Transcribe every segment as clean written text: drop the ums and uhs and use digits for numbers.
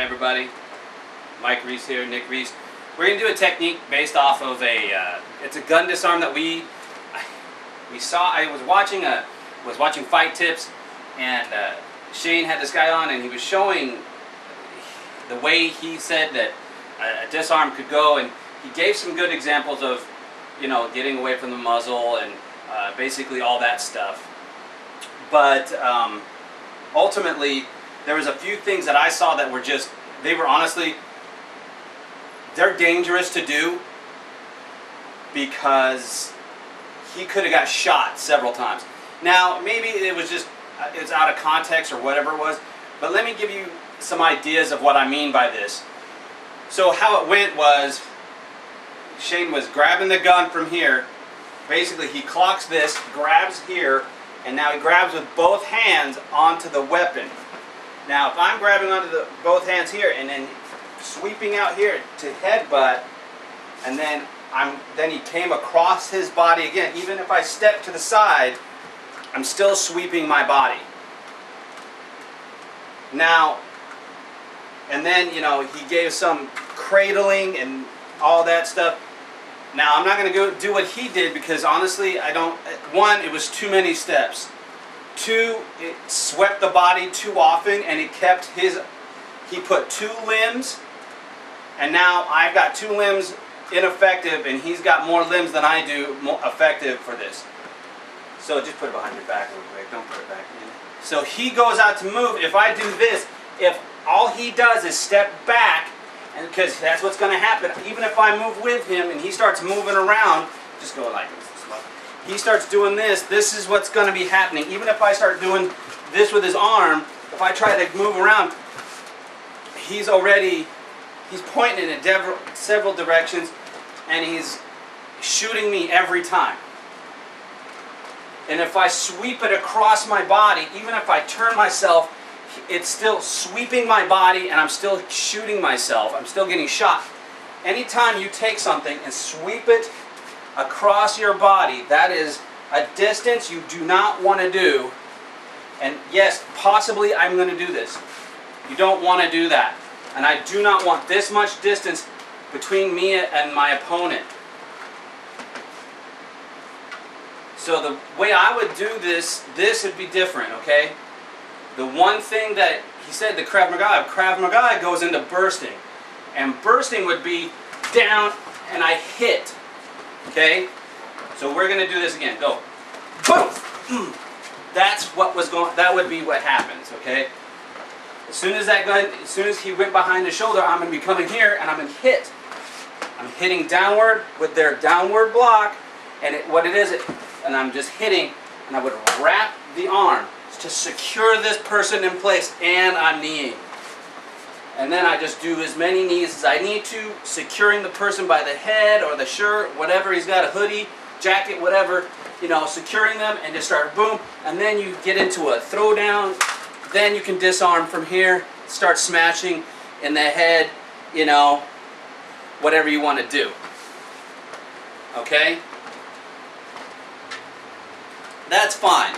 everybody, Mike Reese here, Nick Reese. We're going to do a technique based off of it's a gun disarm that we saw. I was watching Fight Tips, and Shane had this guy on, and he was showing the way he said that a disarm could go, and he gave some good examples of, you know, getting away from the muzzle and basically all that stuff. But ultimately, there was a few things that I saw that were just, they're dangerous to do, because he could have got shot several times. Now, maybe it was just, it's out of context or whatever it was, but let me give you some ideas of what I mean by this. So how it went was, Shane was grabbing the gun from here. Basically, he clocks this, grabs here, and now he grabs with both hands onto the weapon. Now, if I'm grabbing onto both hands here and then sweeping out here to headbutt, and then he came across his body again. Even if I step to the side, I'm still sweeping my body. Now, and then, you know, he gave some cradling and all that stuff. Now, I'm not going to go do what he did, because honestly, one, it was too many steps. Two, it swept the body too often, and he put two limbs, and now I've got two limbs ineffective, and he's got more limbs than I do effective for this. So just put it behind your back real quick, don't put it back in. So he goes out to move. If I do this, if all he does is step back, and because that's what's going to happen, even if I move with him and he starts moving around, just go like this. He starts doing this, this is what's going to be happening. Even if I start doing this with his arm, if I try to move around, he's pointing in several directions, and he's shooting me every time. And if I sweep it across my body, even if I turn myself, it's still sweeping my body, and I'm still shooting myself. I'm still getting shot. Anytime you take something and sweep it across your body, that is a distance you do not want to do. And yes, possibly I'm going to do this. You don't want to do that. And I do not want this much distance between me and my opponent. So the way I would do this would be different, okay? The one thing that he said, the Krav Maga goes into bursting. And bursting would be down and I hit. Okay? So we're going to do this again. Go. Boom! That would be what happens, okay? As soon as he went behind the shoulder, I'm going to be coming here and I'm going to hit. I'm hitting downward with their downward block, and and I'm just hitting, and I would wrap the arm to secure this person in place, and I'm kneeing. And then I just do as many knees as I need to, securing the person by the head or the shirt, whatever he's got, a hoodie, jacket, whatever, you know, securing them, and just start boom. And then you get into a throwdown. Then you can disarm from here, start smashing in the head, you know, whatever you want to do. Okay? That's fine.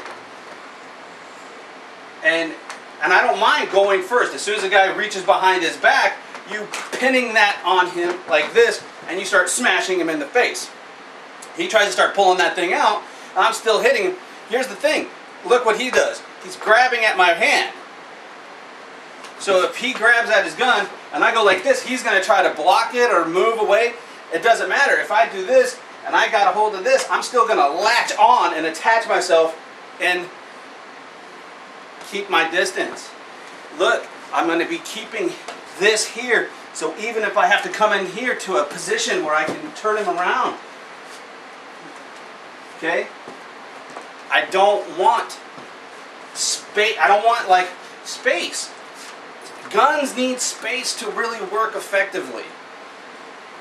And I don't mind going first. As soon as the guy reaches behind his back, you pinning that on him like this, and you start smashing him in the face. He tries to start pulling that thing out, and I'm still hitting him. Here's the thing. Look what he does. He's grabbing at my hand. So if he grabs at his gun, and I go like this, he's going to try to block it or move away. It doesn't matter. If I do this, and I got a hold of this, I'm still going to latch on and attach myself and keep my distance. Look, I'm going to be keeping this here, so even if I have to come in here to a position where I can turn him around, okay? I don't want space. I don't want like space. Guns need space to really work effectively.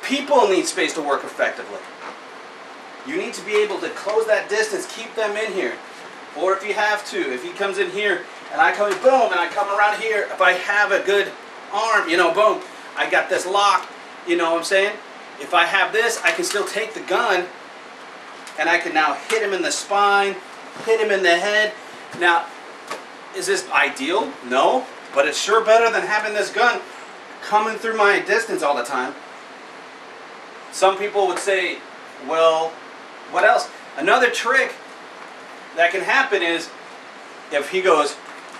People need space to work effectively. You need to be able to close that distance, keep them in here. Or if you have to, if he comes in here and I come in, boom, and I come around here, if I have a good arm, you know, boom, I got this lock, you know what I'm saying? If I have this, I can still take the gun and I can now hit him in the spine, hit him in the head. Now, is this ideal? No, but it's sure better than having this gun coming through my distance all the time. Some people would say, well, what else? Another trick that can happen is if he goes,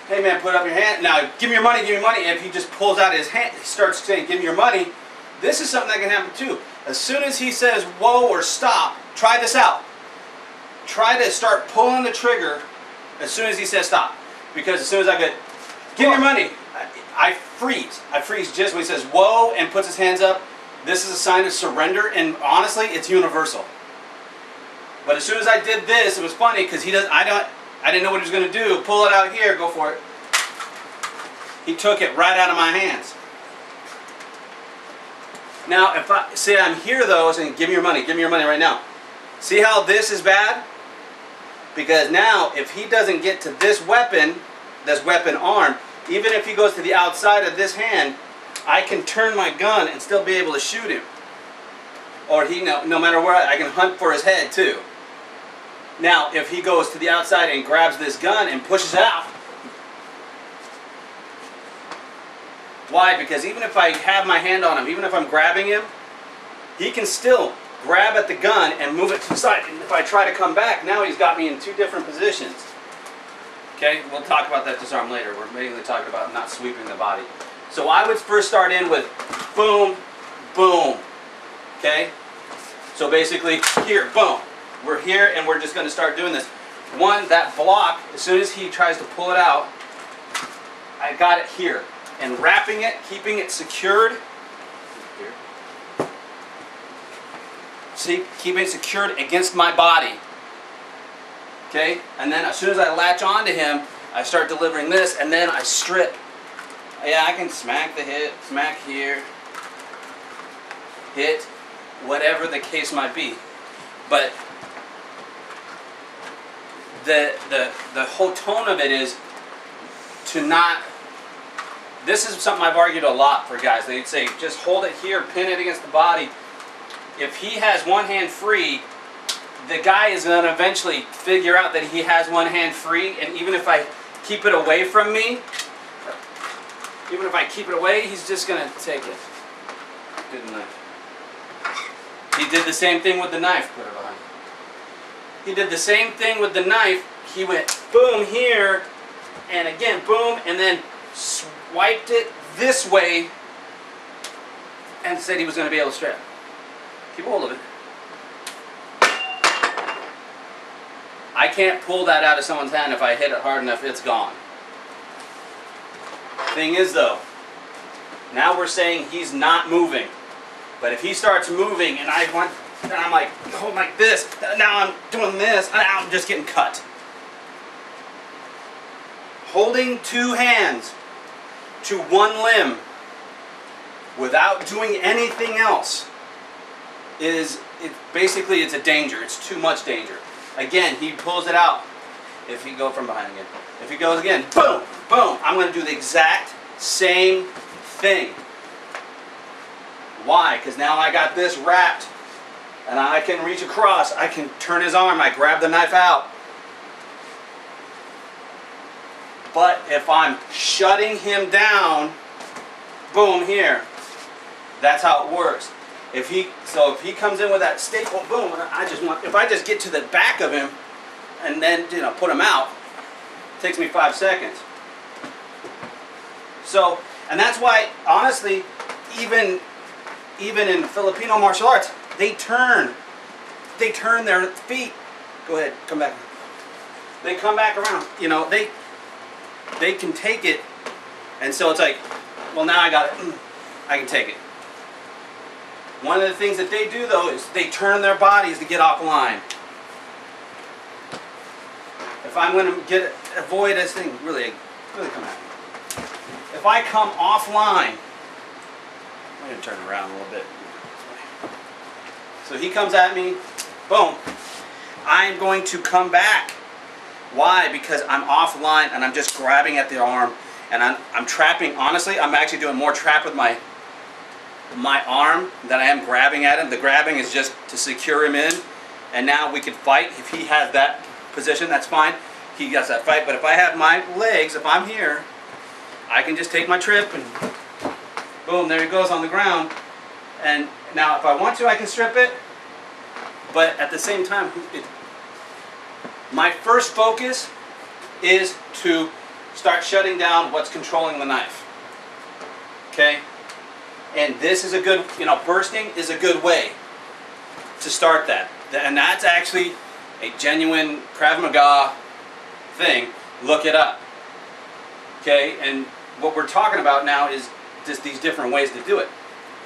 hey man, put up your hand, now give me your money, give me money. If he just pulls out his hand, he starts saying, give me your money. This is something that can happen too. As soon as he says whoa or stop, try this out. Try to start pulling the trigger as soon as he says stop. Because as soon as I get, give me your money, I freeze. I freeze just when he says whoa and puts his hands up. This is a sign of surrender, and honestly, it's universal. But as soon as I did this, it was funny because I didn't know what he was going to do. Pull it out here, go for it. He took it right out of my hands. Now, if I say I'm here though, saying give me your money right now. See how this is bad? Because now, if he doesn't get to this weapon arm, even if he goes to the outside of this hand, I can turn my gun and still be able to shoot him. Or no matter where, I can hunt for his head too. Now, if he goes to the outside and grabs this gun and pushes it out. Why? Because even if I have my hand on him, even if I'm grabbing him, he can still grab at the gun and move it to the side. And if I try to come back, now he's got me in two different positions. Okay, we'll talk about that disarm later. We're mainly talking about not sweeping the body. So I would first start in with boom, boom. Okay? So basically, here, boom. We're here and we're just going to start doing this. One, that block, as soon as he tries to pull it out, I got it here. And wrapping it, keeping it secured. Here. See, keeping it secured against my body. Okay? And then as soon as I latch onto him, I start delivering this, and then I strip. Yeah, I can smack the hip, smack here, hit, whatever the case might be. But the whole tone of it is to not. This is something I've argued a lot for guys. They'd say, just hold it here, pin it against the body. If he has one hand free, the guy is going to eventually figure out that he has one hand free, and even if I keep it away from me, even if I keep it away, he's just going to take it. Good knife. He did the same thing with the knife. Put it behind. He did the same thing with the knife. He went boom here, and again boom, and then swiped it this way, and said he was going to be able to strap. Keep hold of it. I can't pull that out of someone's hand. If I hit it hard enough, it's gone. Thing is though, now we're saying he's not moving. But if he starts moving and I'm like holding like this, now I'm doing this, and now I'm just getting cut. Holding two hands to one limb without doing anything else basically it's a danger. It's too much danger. Again, he pulls it out. If he goes from behind again. If he goes again, boom, boom, I'm going to do the exact same thing. Why? Because now I got this wrapped and I can reach across. I can turn his arm. I grab the knife out. But if I'm shutting him down, boom, here. That's how it works. If he comes in with that staple, boom, if I just get to the back of him and then put him out, it takes me 5 seconds. So, and that's why honestly, even in Filipino martial arts, they turn their feet. Go ahead, come back. They come back around. They can take it, and so it's like, well, now I got it. I can take it. One of the things that they do though is they turn their bodies to get off line. If I'm going to avoid this thing, really come at me. If I come offline, I'm going to turn around a little bit. So he comes at me, boom. I'm going to come back. Why? Because I'm offline and I'm just grabbing at the arm and I'm trapping. Honestly, I'm actually doing more trap with my arm than I am grabbing at him. The grabbing is just to secure him in, and now we can fight. If he has that position, that's fine. He gets that fight. But if I have my legs, if I'm here, I can just take my trip and Boom, there he goes on the ground. And now if I want to, I can strip it. But at the same time, my first focus is to start shutting down what's controlling the knife. Okay? And this is a good, bursting is a good way to start that. And that's actually a genuine Krav Maga thing. Look it up. Okay? And what we're talking about now is just these different ways to do it.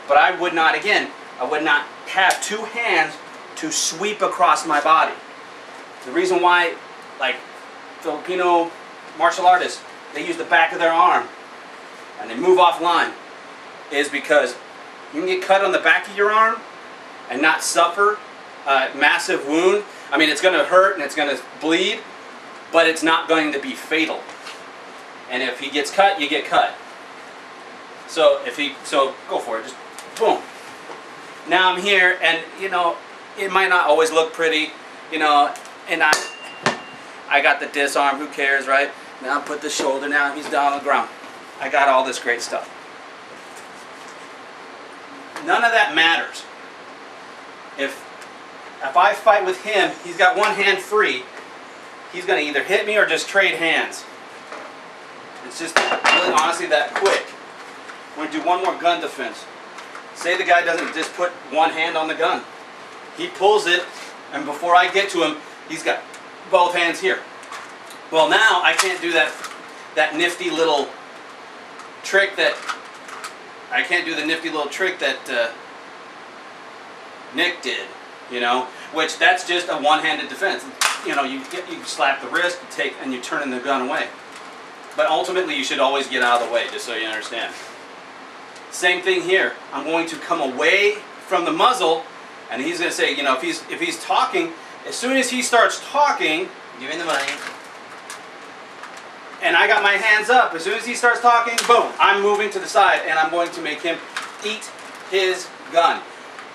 But I would not, again, I would not have two hands to sweep across my body. The reason why, like Filipino martial artists, they use the back of their arm and they move offline, is because you can get cut on the back of your arm and not suffer a massive wound. I mean, it's going to hurt and it's going to bleed, but it's not going to be fatal. And if he gets cut, you get cut. So go for it. Just boom. Now I'm here, and it might not always look pretty, and I got the disarm. Who cares, right? Now I put the shoulder. Now he's down on the ground. I got all this great stuff. None of that matters. If I fight with him, he's got one hand free. He's going to either hit me or just trade hands. It's just really honestly that quick. We're going to do one more gun defense. Say the guy doesn't just put one hand on the gun. He pulls it, and before I get to him, he's got both hands here. Well, now I can't do that nifty little trick that Nick did, which that's just a one-handed defense. You slap the wrist, and you turn the gun away. But ultimately, you should always get out of the way, just so you understand. Same thing here. I'm going to come away from the muzzle, and he's going to say, if he's talking, as soon as he starts talking, give me the money. And I got my hands up. As soon as he starts talking, boom, I'm moving to the side, and I'm going to make him eat his gun.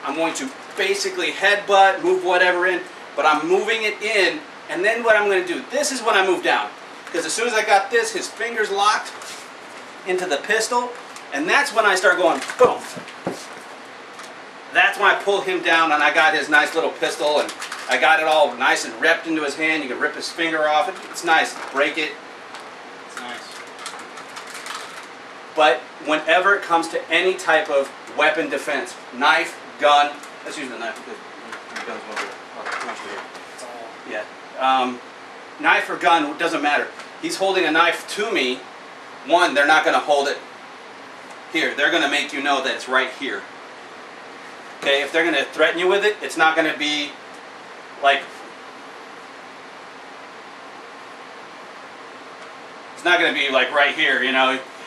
I'm going to basically headbutt, move whatever in, but I'm moving it in, and then what I'm going to do, this is when I move down. Because as soon as I got this, his fingers locked into the pistol, and that's when I start going, boom. That's when I pull him down, and I got his nice little pistol, and I got it all nice and repped into his hand. You can rip his finger off. It's nice. Break it. It's nice. But whenever it comes to any type of weapon defense, knife, gun, let's use the knife because the gun's over here. It's all, yeah. Knife or gun, doesn't matter. He's holding a knife to me. One, they're not going to hold it here. They're going to make you know that it's right here. Okay, if they're going to threaten you with it, it's not going to be like, it's not going to be like right here,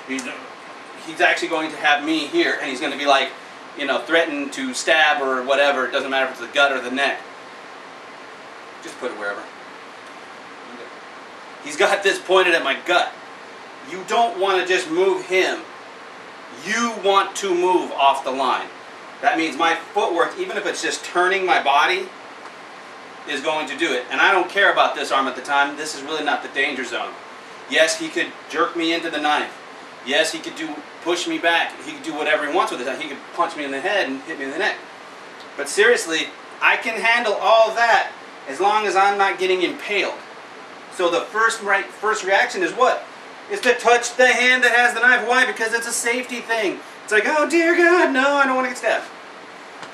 He's actually going to have me here, and he's going to be like, threaten to stab or whatever. It doesn't matter if it's the gut or the neck. Just put it wherever. He's got this pointed at my gut. You don't want to just move him. You want to move off the line. That means my footwork, even if it's just turning my body, is going to do it. And I don't care about this arm at the time. This is really not the danger zone. Yes, he could jerk me into the knife. Yes, he could push me back. He could do whatever he wants with it. He could punch me in the head and hit me in the neck. But seriously, I can handle all that as long as I'm not getting impaled. So the first reaction is what? Is to touch the hand that has the knife. Why? Because it's a safety thing. It's like, oh dear God, no, I don't want to get stabbed.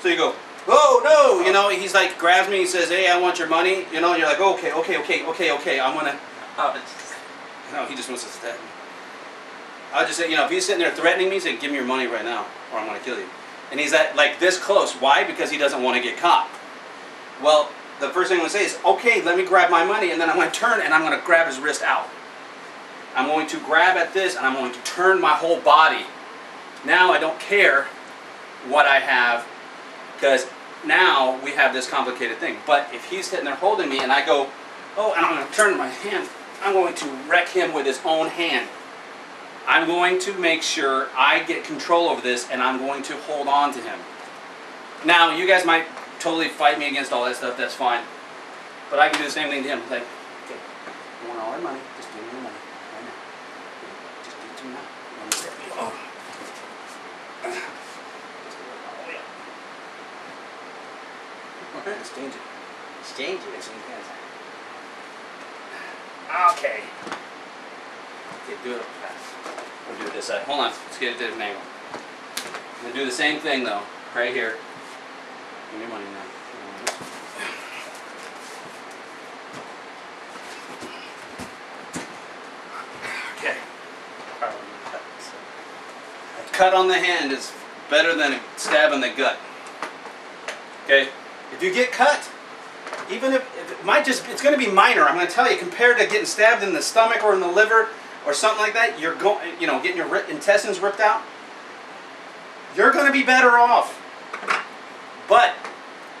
So you go, oh no, he's like, grabs me, he says, hey, I want your money. You're like, okay, I'm gonna, no, he just wants to stab me. I'll just say, if he's sitting there threatening me, say, give me your money right now, or I'm gonna kill you. And he's like this close. Why? Because he doesn't want to get caught. Well, the first thing I'm going to say is, okay, let me grab my money, and then I'm going to turn and I'm going to grab his wrist out. I'm going to grab at this and I'm going to turn my whole body. Now I don't care what I have, because now we have this complicated thing. But if he's sitting there holding me and I go, oh, and I'm going to turn my hand, I'm going to wreck him with his own hand. I'm going to make sure I get control over this, and I'm going to hold on to him. Now, you guys might totally fight me against all that stuff, that's fine. But I can do the same thing to him. It's like, okay, you want all our money, just give me your money right now. Just give it to me now. Oh. Exchange it. Exchange it. Okay. Okay, do it fast. We'll do it this side. Hold on. Let's get it to an angle. I'm going to do the same thing, though. Right here. Give me money now. Okay. A cut on the hand is better than a stab in the gut. Okay? If you get cut, even if it might just, it's going to be minor. I'm going to tell you, compared to getting stabbed in the stomach or in the liver or something like that, you're going, you know, getting your intestines ripped out, you're going to be better off. But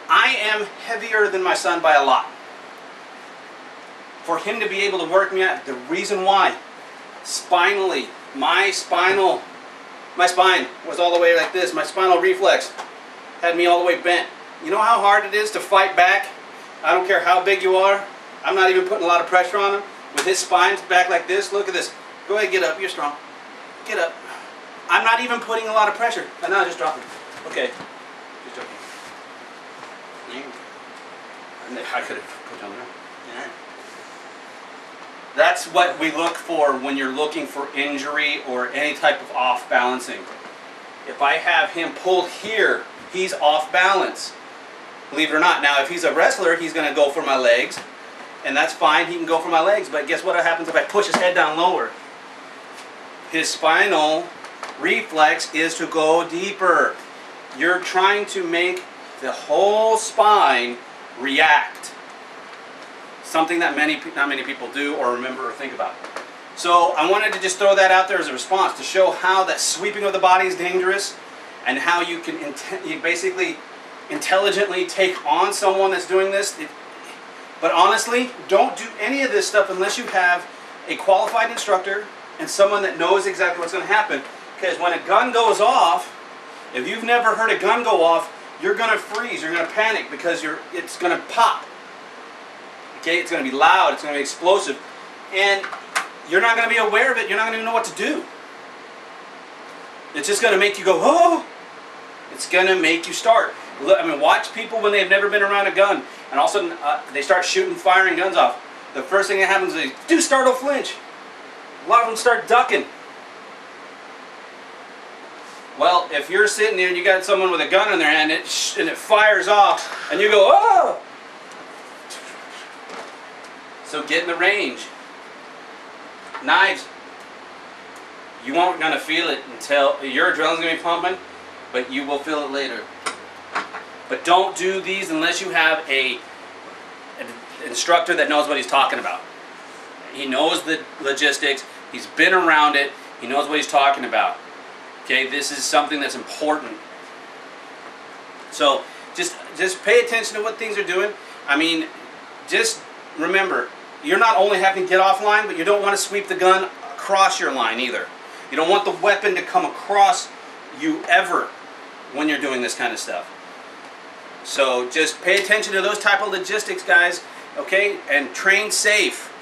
I am heavier than my son by a lot. For him to be able to work me out, the reason why, spinally, my spine was all the way like this. My spinal reflex had me all the way bent. You know how hard it is to fight back? I don't care how big you are. I'm not even putting a lot of pressure on him. With his spine back like this, look at this. Go ahead, get up. You're strong. Get up. I'm not even putting a lot of pressure. And now just drop him. Okay. Just joking. I could have put you on there. Yeah. That's what we look for when you're looking for injury or any type of off balancing. If I have him pulled here, he's off balance. Believe it or not. Now, if he's a wrestler, he's going to go for my legs. And that's fine. He can go for my legs. But guess what happens if I push his head down lower? His spinal reflex is to go deeper. You're trying to make the whole spine react. Something that not many people do or remember or think about. So I wanted to just throw that out there as a response to show how that sweeping of the body is dangerous and how you can you basically intelligently take on someone that's doing this. But honestly, don't do any of this stuff unless you have a qualified instructor and someone that knows exactly what's going to happen. Because when a gun goes off, if you've never heard a gun go off, you're going to freeze, you're going to panic because it's going to pop. Okay, it's going to be loud, it's going to be explosive, and you're not going to be aware of it, you're not going to know what to do. It's just going to make you go, oh! It's going to make you start. I mean, watch people when they've never been around a gun, and all of a sudden they start firing guns off. The first thing that happens is they do startle flinch. A lot of them start ducking. Well, if you're sitting there and you got someone with a gun in their hand and it fires off, and you go, oh! So get in the range. Knives, you aren't going to feel it until your adrenaline's going to be pumping, but you will feel it later. But don't do these unless you have an instructor that knows what he's talking about. He knows the logistics, he's been around it, he knows what he's talking about. Okay, this is something that's important. So just pay attention to what things are doing. I mean, just remember, you're not only having to get offline, but you don't want to sweep the gun across your line either. You don't want the weapon to come across you ever when you're doing this kind of stuff. So just pay attention to those type of logistics, guys, okay? And train safe.